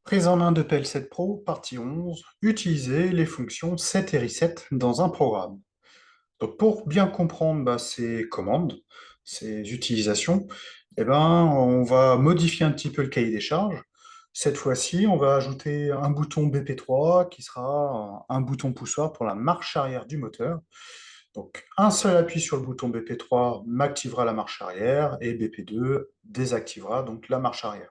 Prise en main de PL7 Pro, partie 11. Utiliser les fonctions set et reset dans un programme. Donc pour bien comprendre ces commandes, ces utilisations, on va modifier un petit peu le cahier des charges. Cette fois-ci, on va ajouter un bouton BP3 qui sera un bouton poussoir pour la marche arrière du moteur. Donc un seul appui sur le bouton BP3 m'activera la marche arrière et BP2 désactivera donc la marche arrière.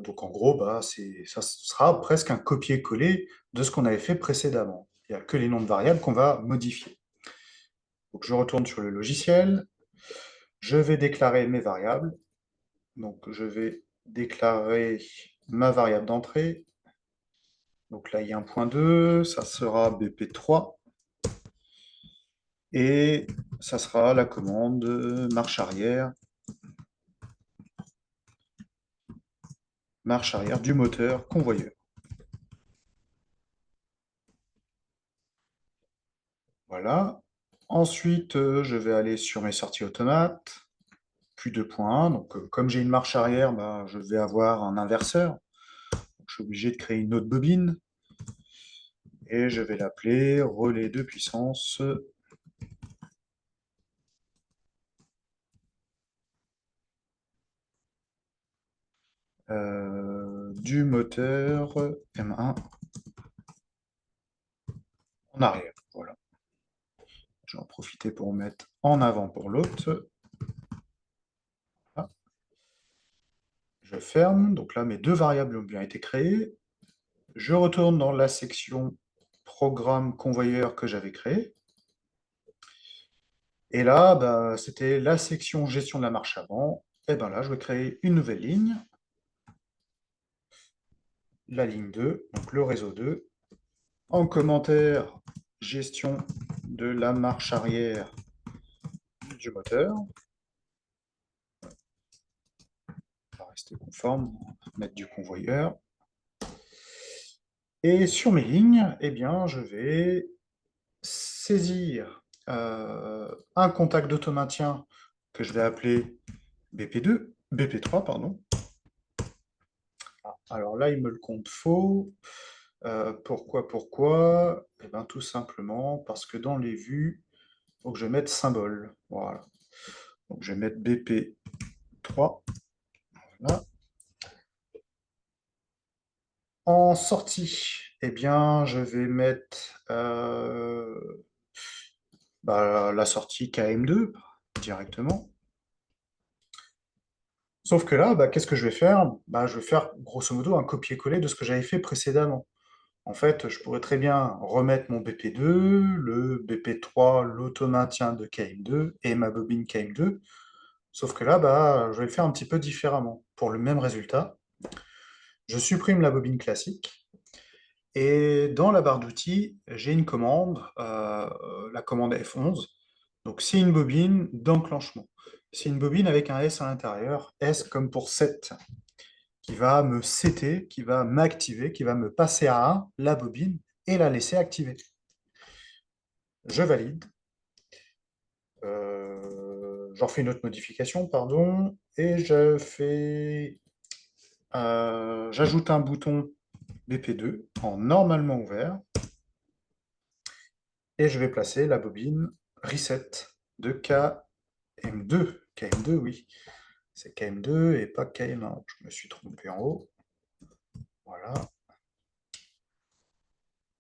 Donc en gros, ça sera presque un copier-coller de ce qu'on avait fait précédemment. Il n'y a que les noms de variables qu'on va modifier. Donc je retourne sur le logiciel, je vais déclarer mes variables. Donc je vais déclarer ma variable d'entrée. Donc là, il y a un point 2, ça sera BP3, et ça sera la commande marche arrière du moteur convoyeur. Voilà. Ensuite, je vais aller sur mes sorties automates, puis 2.1. Donc, comme j'ai une marche arrière, je vais avoir un inverseur. Donc, je suis obligé de créer une autre bobine. Et je vais l'appeler relais de puissance du moteur M1 en arrière. Voilà. Je vais en profiter pour mettre en avant pour l'autre. Voilà. Je ferme. Donc là, mes deux variables ont bien été créées. Je retourne dans la section programme convoyeur que j'avais créé. Et là, c'était la section gestion de la marche avant. Et bien là, je vais créer une nouvelle ligne, la ligne 2, donc le réseau 2. En commentaire, gestion de la marche arrière du moteur. On va rester conforme, mettre du convoyeur. Et sur mes lignes, je vais saisir un contact d'automaintien que je vais appeler BP2, BP3, pardon. Alors là, il me le compte faux. Pourquoi? Eh bien, tout simplement parce que dans les vues, il faut que je mette symbole. Voilà. Donc, je vais mettre BP3. Voilà. En sortie, je vais mettre la sortie KM2 directement. Sauf que là, qu'est-ce que je vais faire? Je vais faire grosso modo un copier-coller de ce que j'avais fait précédemment. En fait, je pourrais très bien remettre mon BP2, le BP3, l'automaintien de KM2 et ma bobine KM2. Sauf que là, je vais le faire un petit peu différemment. Pour le même résultat, je supprime la bobine classique et dans la barre d'outils, j'ai une commande, la commande F11. Donc c'est une bobine d'enclenchement. C'est une bobine avec un S à l'intérieur, S comme pour set, qui va me setter, qui va m'activer, qui va me passer à 1 la bobine et la laisser activer. Je valide. J'en fais une autre modification, pardon, et j'ajoute un bouton BP2 en normalement ouvert, et je vais placer la bobine reset de KM2. KM2, oui, c'est KM2 et pas KM1. Je me suis trompé en haut. Voilà.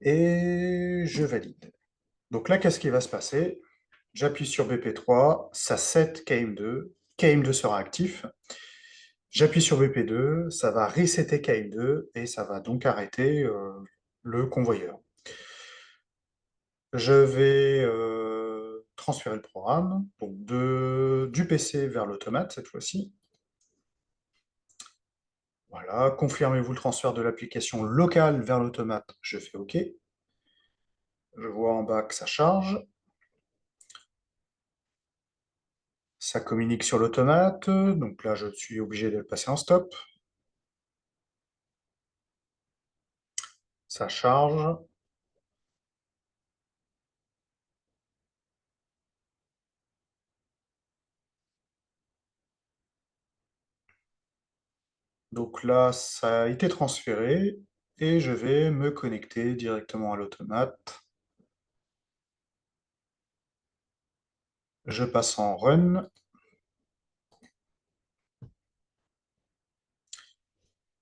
Et je valide. Donc là, qu'est-ce qui va se passer? J'appuie sur BP3, ça set KM2, KM2 sera actif. J'appuie sur BP2, ça va resetter KM2 et ça va donc arrêter le convoyeur. Je vais transférer le programme, donc du PC vers l'automate cette fois-ci. Voilà, confirmez-vous le transfert de l'application locale vers l'automate, je fais OK. Je vois en bas que ça charge. Ça communique sur l'automate, donc là je suis obligé de le passer en stop. Ça charge. Donc là, ça a été transféré et je vais me connecter directement à l'automate. Je passe en run.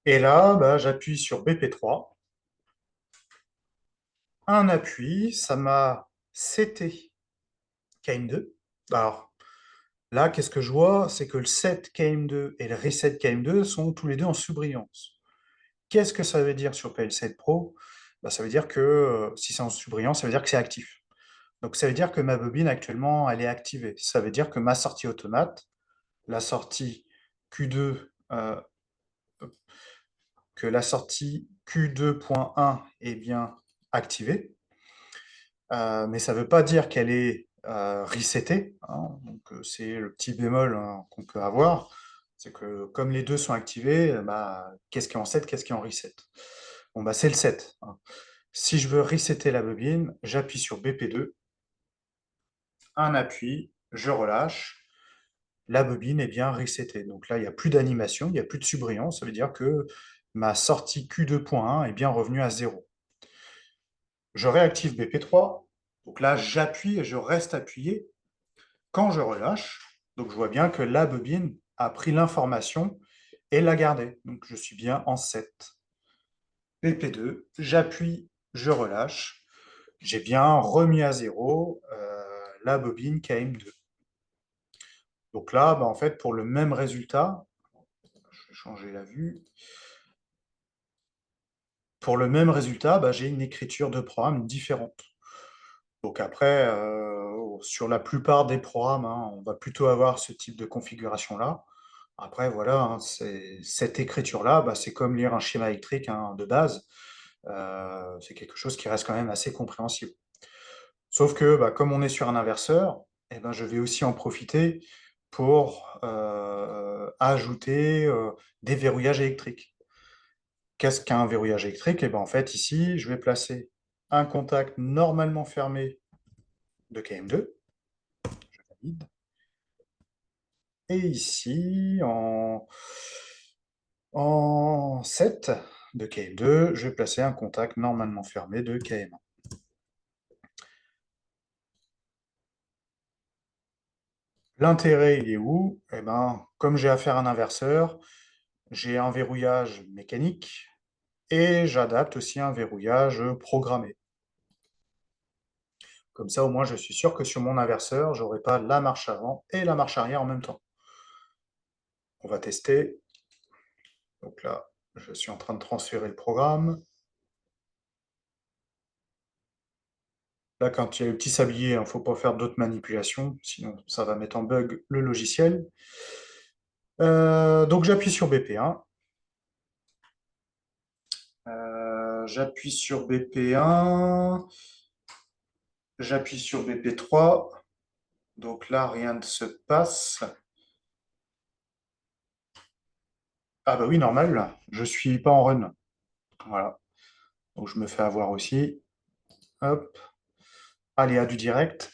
Et là, bah, j'appuie sur BP3. Un appui, ça m'a seté KM2. Alors là, qu'est-ce que je vois? C'est que le set KM2 et le reset KM2 sont tous les deux en sous-brillance. Qu'est-ce que ça veut dire sur PL7 Pro? Bah, ça veut dire que si c'est en sous-brillance, ça veut dire que c'est actif. Donc ça veut dire que ma bobine actuellement, elle est activée. Ça veut dire que ma sortie automate, la sortie Q2, que la sortie Q2.1 est bien activée. Mais ça ne veut pas dire qu'elle est resetée, hein. Donc c'est le petit bémol, hein, qu'on peut avoir. C'est que comme les deux sont activés, bah, qu'est-ce qui est en set, qu'est-ce qui est en reset? Bon, bah, c'est le set, hein. Si je veux resetter la bobine, j'appuie sur BP2, un appui, je relâche, la bobine est bien resettée. Donc là, il n'y a plus d'animation, il n'y a plus de subbrillance, ça veut dire que ma sortie Q2.1 est bien revenue à 0. Je réactive BP3, donc là, j'appuie et je reste appuyé. Quand je relâche, donc je vois bien que la bobine a pris l'information et l'a gardée. Donc je suis bien en 7. BP2, j'appuie, je relâche. J'ai bien remis à 0 la bobine KM2. Donc là, bah, en fait, pour le même résultat, je vais changer la vue. Pour le même résultat, bah, j'ai une écriture de programme différente. Donc après, sur la plupart des programmes, hein, on va plutôt avoir ce type de configuration-là. Après, voilà, hein, cette écriture-là, bah, c'est comme lire un schéma électrique, hein, de base. C'est quelque chose qui reste quand même assez compréhensible. Sauf que, bah, comme on est sur un inverseur, eh ben, je vais aussi en profiter pour ajouter des verrouillages électriques. Qu'est-ce qu'un verrouillage électrique? Eh ben, en fait, ici, je vais placer un contact normalement fermé de KM2, je valide, et ici, en 7 de KM2, je vais placer un contact normalement fermé de KM1. L'intérêt, il est où? Eh ben, comme j'ai affaire à un inverseur, j'ai un verrouillage mécanique et j'adapte aussi un verrouillage programmé. Comme ça, au moins, je suis sûr que sur mon inverseur, je n'aurai pas la marche avant et la marche arrière en même temps. On va tester. Donc là, je suis en train de transférer le programme. Là, quand il y a le petit sablier, il ne faut pas faire d'autres manipulations, sinon ça va mettre en bug le logiciel. Donc j'appuie sur BP1. J'appuie sur BP1. J'appuie sur BP3. Donc là, rien ne se passe. Ah bah oui, normal, là. Je suis pas en run. Voilà. Donc je me fais avoir aussi. Hop. Aléa du direct.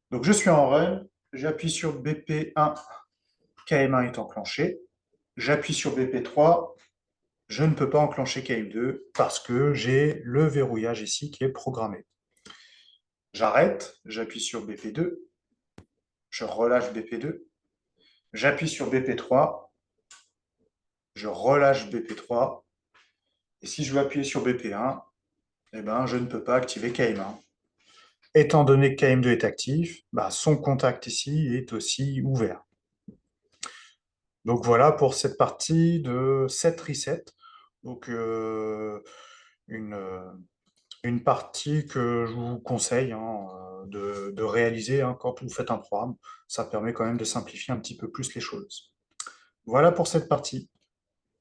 Donc je suis en run. J'appuie sur BP1. KM1 est enclenché. J'appuie sur BP3. Je ne peux pas enclencher KM2 parce que j'ai le verrouillage ici qui est programmé. J'arrête, j'appuie sur BP2, je relâche BP2, j'appuie sur BP3, je relâche BP3, et si je veux appuyer sur BP1, eh ben, je ne peux pas activer KM1. Étant donné que KM2 est actif, bah, son contact ici est aussi ouvert. Donc voilà pour cette partie de set reset. Donc une, une partie que je vous conseille, hein, de réaliser, hein, quand vous faites un programme. Ça permet quand même de simplifier un petit peu plus les choses. Voilà pour cette partie.